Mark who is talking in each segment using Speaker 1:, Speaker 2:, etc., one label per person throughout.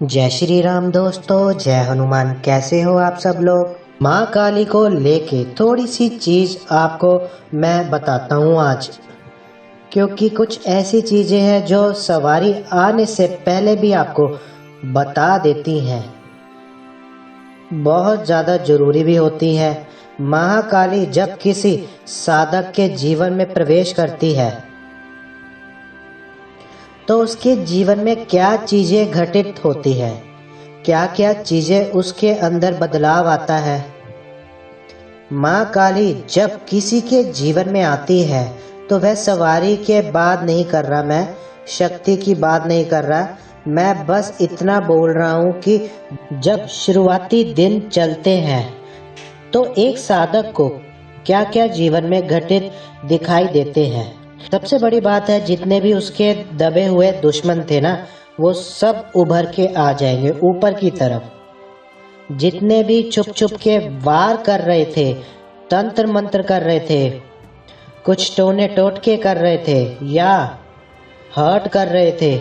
Speaker 1: जय श्री राम दोस्तों, जय हनुमान। कैसे हो आप सब लोग। माँ काली को लेके थोड़ी सी चीज आपको मैं बताता हूँ आज, क्योंकि कुछ ऐसी चीजें हैं जो सवारी आने से पहले भी आपको बता देती हैं, बहुत ज़्यादा जरूरी भी होती है। महाकाली जब किसी साधक के जीवन में प्रवेश करती है तो उसके जीवन में क्या चीजें घटित होती है, क्या क्या चीजें उसके अंदर बदलाव आता है। माँ काली जब किसी के जीवन में आती है तो वह सवारी के बात नहीं कर रहा, मैं शक्ति की बात नहीं कर रहा, मैं बस इतना बोल रहा हूँ कि जब शुरुआती दिन चलते हैं तो एक साधक को क्या क्या जीवन में घटित दिखाई देते हैं। सबसे बड़ी बात है, जितने भी उसके दबे हुए दुश्मन थे ना, वो सब उभर के आ जाएंगे ऊपर की तरफ। जितने भी छुप छुप के वार कर रहे थे, तंत्र मंत्र कर रहे थे, कुछ टोने टोटके कर रहे थे या हर्ट कर रहे थे,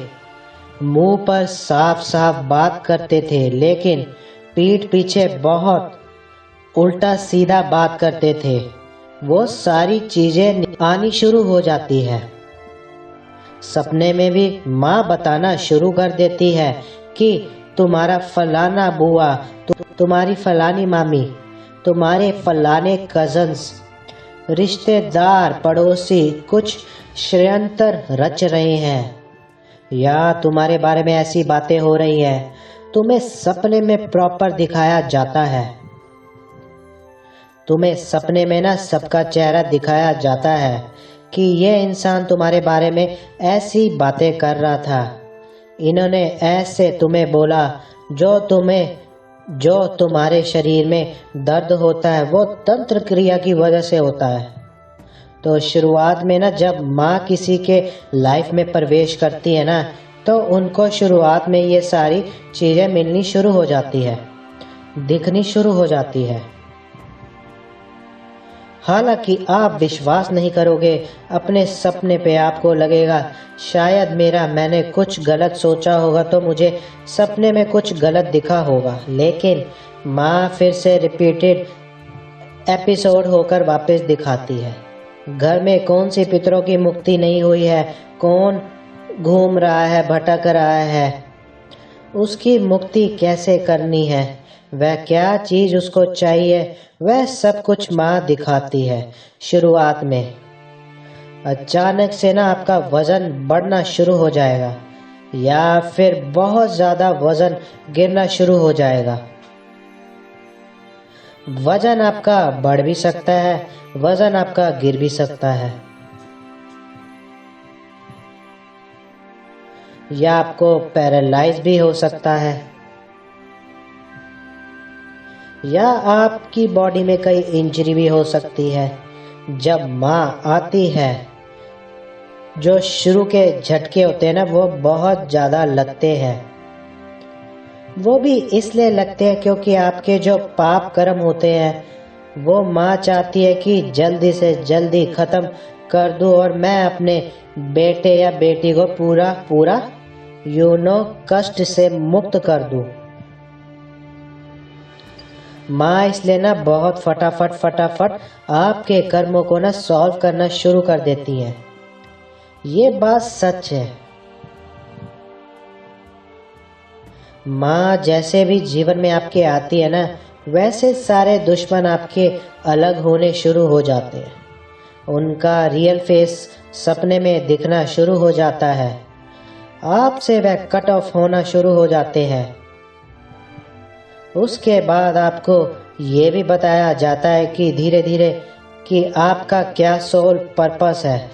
Speaker 1: मुंह पर साफ साफ बात करते थे लेकिन पीठ पीछे बहुत उल्टा सीधा बात करते थे, वो सारी चीजें आनी शुरू हो जाती है। सपने में भी माँ बताना शुरू कर देती है कि तुम्हारा फलाना बुआ, तुम्हारी फलानी मामी, तुम्हारे फलाने कजन्स, रिश्तेदार, पड़ोसी कुछ षड्यंत्र रच रहे हैं या तुम्हारे बारे में ऐसी बातें हो रही हैं। तुम्हें सपने में प्रॉपर दिखाया जाता है, तुम्हें सपने में ना सबका चेहरा दिखाया जाता है कि यह इंसान तुम्हारे बारे में ऐसी बातें कर रहा था, इन्होंने ऐसे तुम्हें बोला, जो तुम्हारे शरीर में दर्द होता है वो तंत्र क्रिया की वजह से होता है। तो शुरुआत में ना जब माँ किसी के लाइफ में प्रवेश करती है ना, तो उनको शुरुआत में ये सारी चीज़ें मिलनी शुरू हो जाती है, दिखनी शुरू हो जाती है। हालांकि आप विश्वास नहीं करोगे अपने सपने पे, आपको लगेगा शायद मैंने कुछ गलत सोचा होगा तो मुझे सपने में कुछ गलत दिखा होगा, लेकिन माँ फिर से रिपीटेड एपिसोड होकर वापस दिखाती है। घर में कौन सी पितरों की मुक्ति नहीं हुई है, कौन घूम रहा है, भटक रहा है, उसकी मुक्ति कैसे करनी है, वह क्या चीज उसको चाहिए, वह सब कुछ माँ दिखाती है। शुरुआत में अचानक से ना आपका वजन बढ़ना शुरू हो जाएगा या फिर बहुत ज्यादा वजन गिरना शुरू हो जाएगा। वजन आपका बढ़ भी सकता है, वजन आपका गिर भी सकता है, या आपको पैरालाइज भी हो सकता है, या आपकी बॉडी में कई इंजरी भी हो सकती है। जब माँ आती है, जो शुरू के झटके होते हैं ना, वो बहुत ज़्यादा लगते हैं। वो भी इसलिए लगते हैं क्योंकि आपके जो पाप कर्म होते हैं वो माँ चाहती है कि जल्दी से जल्दी ख़त्म कर दूँ और मैं अपने बेटे या बेटी को पूरा कष्ट से मुक्त कर दूँ। माँ इसलिए ना बहुत फटाफट आपके कर्मों को ना सॉल्व करना शुरू कर देती है। ये बात सच है। माँ जैसे भी जीवन में आपके आती है ना, वैसे सारे दुश्मन आपके अलग होने शुरू हो जाते हैं, उनका रियल फेस सपने में दिखना शुरू हो जाता है, आपसे वह कट ऑफ होना शुरू हो जाते हैं। उसके बाद आपको ये भी बताया जाता है कि धीरे धीरे कि आपका क्या सोल पर्पस है,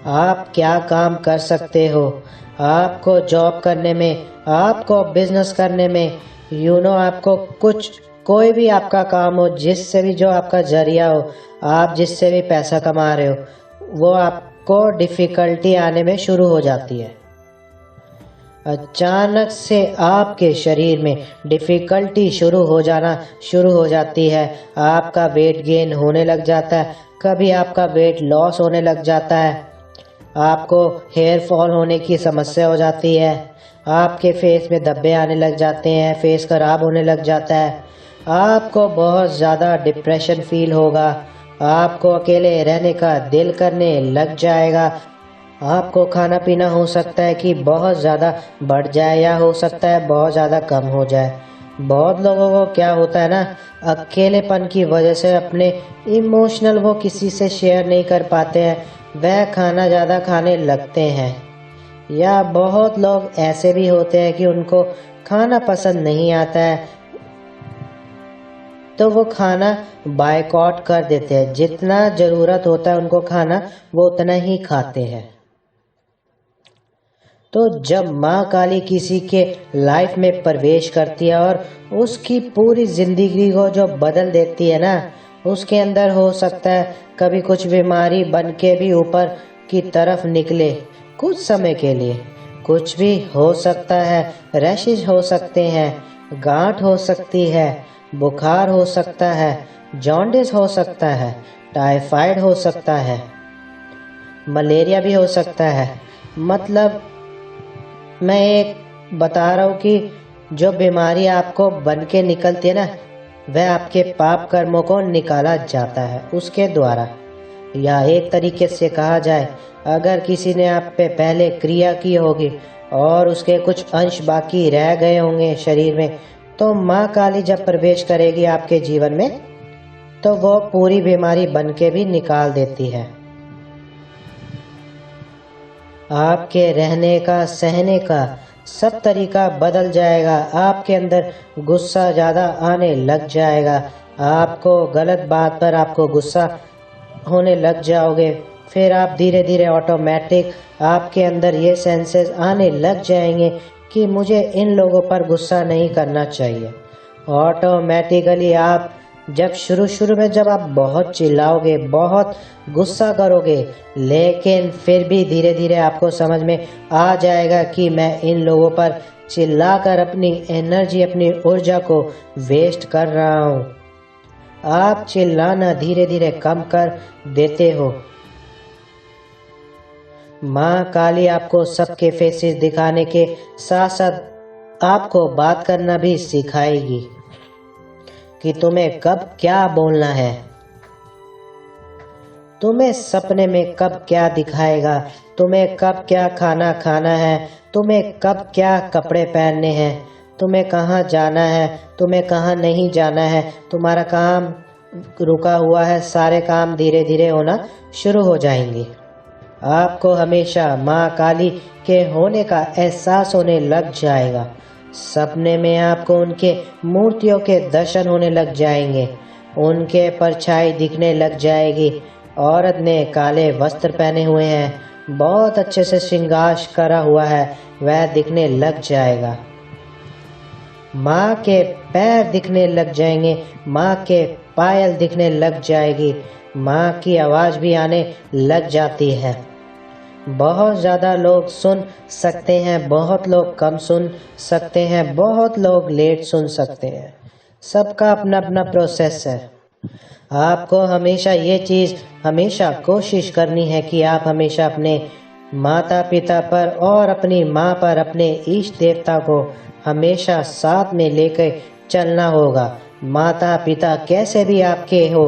Speaker 1: आप क्या काम कर सकते हो, आपको जॉब करने में, आपको बिजनेस करने में, आपको कोई भी आपका काम हो, जिससे भी जो आपका जरिया हो, आप जिससे भी पैसा कमा रहे हो, वो आपको डिफ़िकल्टी आने में शुरू हो जाती है। अचानक से आपके शरीर में डिफ़िकल्टी शुरू हो जाती है, आपका वेट गेन होने लग जाता है, कभी आपका वेट लॉस होने लग जाता है, आपको हेयर फॉल होने की समस्या हो जाती है, आपके फेस में धब्बे आने लग जाते हैं, फेस खराब होने लग जाता है, आपको बहुत ज़्यादा डिप्रेशन फील होगा, आपको अकेले रहने का दिल करने लग जाएगा, आपको खाना पीना हो सकता है कि बहुत ज़्यादा बढ़ जाए या हो सकता है बहुत ज़्यादा कम हो जाए। बहुत लोगों को क्या होता है ना, अकेलेपन की वजह से अपने इमोशनल वो किसी से शेयर नहीं कर पाते हैं, वह खाना ज़्यादा खाने लगते हैं। या बहुत लोग ऐसे भी होते हैं कि उनको खाना पसंद नहीं आता है तो वो खाना बायकॉट कर देते हैं, जितना ज़रूरत होता है उनको खाना वो उतना ही खाते हैं। तो जब माँ काली किसी के लाइफ में प्रवेश करती है और उसकी पूरी जिंदगी को जो बदल देती है ना, उसके अंदर हो सकता है कभी कुछ बीमारी बन के भी ऊपर की तरफ निकले कुछ समय के लिए, कुछ भी हो सकता है, रैशेज हो सकते हैं, गांठ हो सकती है, बुखार हो सकता है, जॉन्डिस हो सकता है, टाइफाइड हो सकता है, मलेरिया भी हो सकता है। मतलब मैं एक बता रहा हूँ कि जो बीमारी आपको बन के निकलती है ना, वह आपके पाप कर्मों को निकाला जाता है उसके द्वारा। या एक तरीके से कहा जाए, अगर किसी ने आप पे पहले क्रिया की होगी और उसके कुछ अंश बाकी रह गए होंगे शरीर में, तो माँ काली जब प्रवेश करेगी आपके जीवन में तो वो पूरी बीमारी बन के भी निकाल देती है। आपके रहने का, सहने का सब तरीका बदल जाएगा, आपके अंदर गुस्सा ज़्यादा आने लग जाएगा, आपको गलत बात पर आपको गुस्सा होने लग जाओगे, फिर आप धीरे धीरे ऑटोमेटिक आपके अंदर ये सेंसेस आने लग जाएंगे कि मुझे इन लोगों पर गुस्सा नहीं करना चाहिए। ऑटोमेटिकली आप जब शुरू में जब आप बहुत चिल्लाओगे, बहुत गुस्सा करोगे, लेकिन फिर भी धीरे धीरे आपको समझ में आ जाएगा कि मैं इन लोगों पर चिल्लाकर अपनी एनर्जी, अपनी ऊर्जा को वेस्ट कर रहा हूँ। आप चिल्लाना धीरे धीरे कम कर देते हो। माँ काली आपको सबके फेसेस दिखाने के साथ साथ आपको बात करना भी सिखाएगी कि तुम्हें कब क्या बोलना है, तुम्हें सपने में कब क्या दिखाएगा, तुम्हें कब क्या खाना खाना है, तुम्हें कब क्या कपड़े पहनने हैं, तुम्हें कहाँ जाना है, तुम्हें कहाँ नहीं जाना है, तुम्हारा काम रुका हुआ है, सारे काम धीरे धीरे होना शुरू हो जाएंगे। आपको हमेशा माँ काली के होने का एहसास होने लग जाएगा। सपने में आपको उनके मूर्तियों के दर्शन होने लग जाएंगे, उनके परछाई दिखने लग जाएगी। औरत ने काले वस्त्र पहने हुए हैं, बहुत अच्छे से श्रृंगार करा हुआ है, वह दिखने लग जाएगा। माँ के पैर दिखने लग जाएंगे, माँ के पायल दिखने लग जाएगी, माँ की आवाज़ भी आने लग जाती है। बहुत ज़्यादा लोग सुन सकते हैं, बहुत लोग कम सुन सकते हैं, बहुत लोग लेट सुन सकते हैं, सबका अपना अपना प्रोसेस है। आपको हमेशा ये चीज़ हमेशा कोशिश करनी है कि आप हमेशा अपने माता पिता पर और अपनी माँ पर, अपने इष्ट देवता को हमेशा साथ में लेकर चलना होगा। माता पिता कैसे भी आपके हो,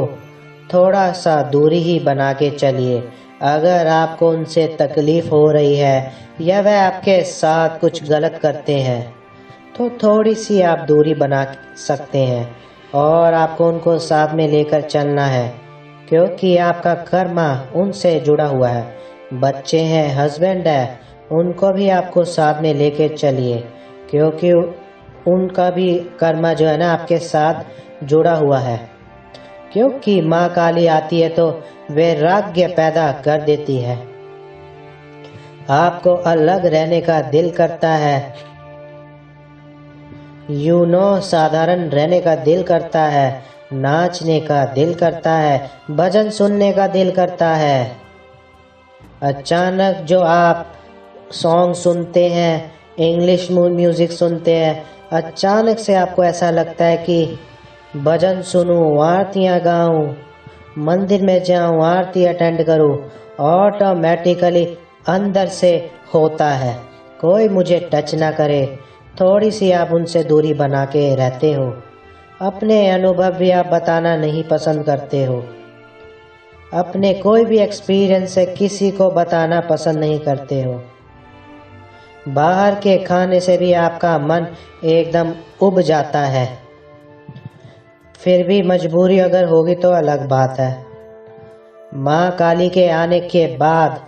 Speaker 1: थोड़ा सा दूरी ही बना के चलिए। अगर आपको उनसे तकलीफ़ हो रही है या वह आपके साथ कुछ गलत करते हैं तो थोड़ी सी आप दूरी बना सकते हैं और आपको उनको साथ में लेकर चलना है, क्योंकि आपका कर्मा उनसे जुड़ा हुआ है। बच्चे हैं, हस्बैंड है, उनको भी आपको साथ में लेकर चलिए, क्योंकि उनका भी कर्मा जो है ना आपके साथ जुड़ा हुआ है। क्योंकि माँ काली आती है तो वैराग्य पैदा कर देती है। आपको अलग रहने का दिल करता है, साधारण रहने का दिल करता है, नाचने का दिल करता है, भजन सुनने का दिल करता है। अचानक जो आप सॉन्ग सुनते हैं, इंग्लिश म्यूजिक सुनते हैं, अचानक से आपको ऐसा लगता है कि भजन सुनूं, आरतियाँ गाऊं, मंदिर में जाऊं, आरती अटेंड करूं, ऑटोमेटिकली अंदर से होता है। कोई मुझे टच ना करे, थोड़ी सी आप उनसे दूरी बना के रहते हो। अपने अनुभव भी आप बताना नहीं पसंद करते हो। अपने कोई भी एक्सपीरियंस से किसी को बताना पसंद नहीं करते हो। बाहर के खाने से भी आपका मन एकदम उब जाता है। फिर भी मजबूरी अगर होगी तो अलग बात है। माँ काली के आने के बाद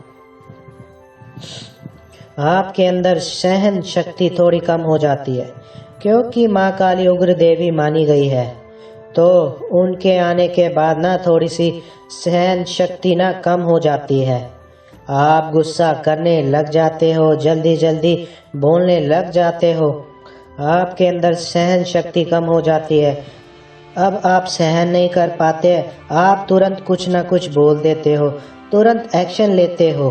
Speaker 1: आपके अंदर सहन शक्ति थोड़ी कम हो जाती है, क्योंकि माँ काली उग्र देवी मानी गई है। तो उनके आने के बाद ना थोड़ी सी सहन शक्ति ना कम हो जाती है। आप गुस्सा करने लग जाते हो, जल्दी जल्दी बोलने लग जाते हो। आपके अंदर सहन शक्ति कम हो जाती है। अब आप सहन नहीं कर पाते, आप तुरंत कुछ ना कुछ बोल देते हो, तुरंत एक्शन लेते हो,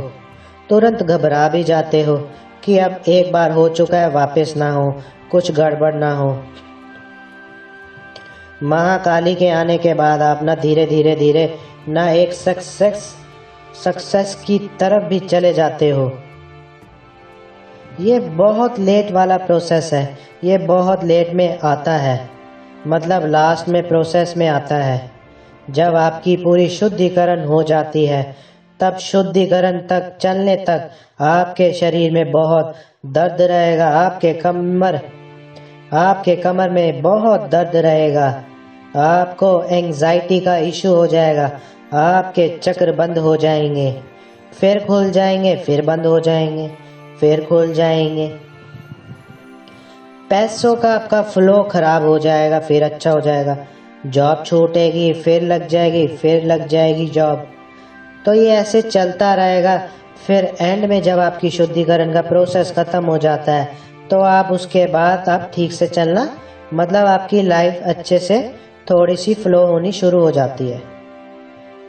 Speaker 1: तुरंत घबरा भी जाते हो कि अब एक बार हो चुका है, वापस ना हो, कुछ गड़बड़ ना हो। महाकाली के आने के बाद आप ना धीरे धीरे ना एक सक्सेस की तरफ भी चले जाते हो। ये बहुत लेट वाला प्रोसेस है, ये बहुत लेट में आता है, मतलब लास्ट में प्रोसेस में आता है। जब आपकी पूरी शुद्धिकरण हो जाती है, तब शुद्धिकरण तक चलने तक आपके शरीर में बहुत दर्द रहेगा। आपके कमर में बहुत दर्द रहेगा। आपको एंजाइटी का इशू हो जाएगा। आपके चक्र बंद हो जाएंगे, फिर खुल जाएंगे, फिर बंद हो जाएंगे, फिर खुल जाएंगे। पैसों का आपका फ्लो खराब हो जाएगा, फिर अच्छा हो जाएगा। जॉब छूटेगी, फिर लग जाएगी, फिर लग जाएगी जॉब। तो ये ऐसे चलता रहेगा। फिर एंड में जब आपकी शुद्धिकरण का प्रोसेस खत्म हो जाता है, तो आप उसके बाद आप ठीक से चलना, मतलब आपकी लाइफ अच्छे से थोड़ी सी फ्लो होनी शुरू हो जाती है।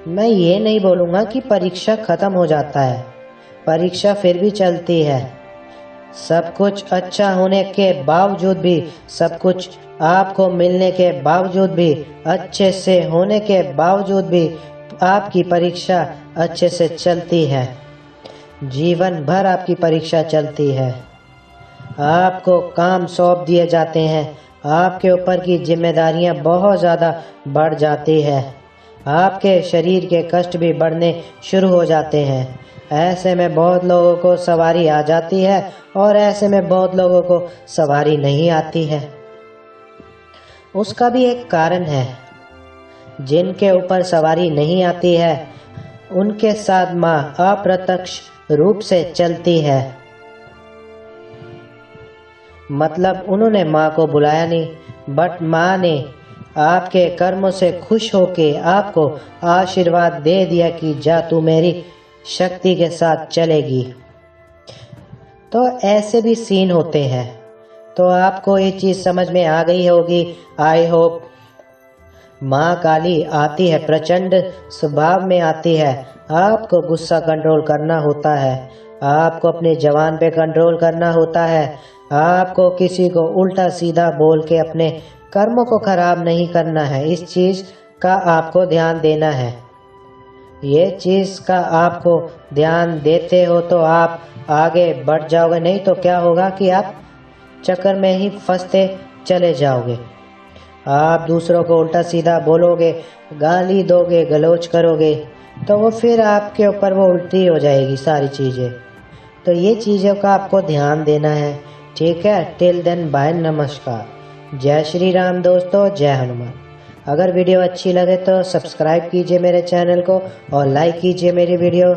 Speaker 1: मैं ये नहीं बोलूँगा कि परीक्षा खत्म हो जाता है, परीक्षा फिर भी चलती है। सब कुछ अच्छा होने के बावजूद भी, सब कुछ आपको मिलने के बावजूद भी, अच्छे से होने के बावजूद भी आपकी परीक्षा अच्छे से चलती है। जीवन भर आपकी परीक्षा चलती है। आपको काम सौंप दिए जाते हैं, आपके ऊपर की जिम्मेदारियां बहुत ज़्यादा बढ़ जाती है। आपके शरीर के कष्ट भी बढ़ने शुरू हो जाते हैं। ऐसे में बहुत लोगों को सवारी आ जाती है और ऐसे में बहुत लोगों को सवारी नहीं आती है। उसका भी एक कारण है। जिनके ऊपर सवारी नहीं आती है, उनके साथ माँ अप्रत्यक्ष रूप से चलती है। मतलब उन्होंने माँ को बुलाया नहीं, बट माँ ने आपके कर्मों से खुश होके आपको आशीर्वाद दे दिया कि जा तू मेरी शक्ति के साथ चलेगी। तो ऐसे भी सीन होते हैं। तो आपको ये चीज़ समझ में आ गई होगी, आई होप। माँ काली आती है, प्रचंड स्वभाव में आती है। आपको गुस्सा कंट्रोल करना होता है, आपको अपने जवान पे कंट्रोल करना होता है। आपको किसी को उल्टा सीधा बोल के अपने कर्मों को खराब नहीं करना है। इस चीज़ का आपको ध्यान देना है। ये चीज़ का आपको ध्यान देते हो तो आप आगे बढ़ जाओगे, नहीं तो क्या होगा कि आप चक्कर में ही फंसते चले जाओगे। आप दूसरों को उल्टा सीधा बोलोगे, गाली दोगे, गलौज करोगे, तो वो फिर आपके ऊपर वो उल्टी हो जाएगी सारी चीज़ें। तो ये चीज़ों का आपको ध्यान देना है, ठीक है। टिल देन बाय, नमस्कार, जय श्री राम दोस्तों, जय हनुमान। अगर वीडियो अच्छी लगे तो सब्सक्राइब कीजिए मेरे चैनल को और लाइक कीजिए मेरी वीडियो।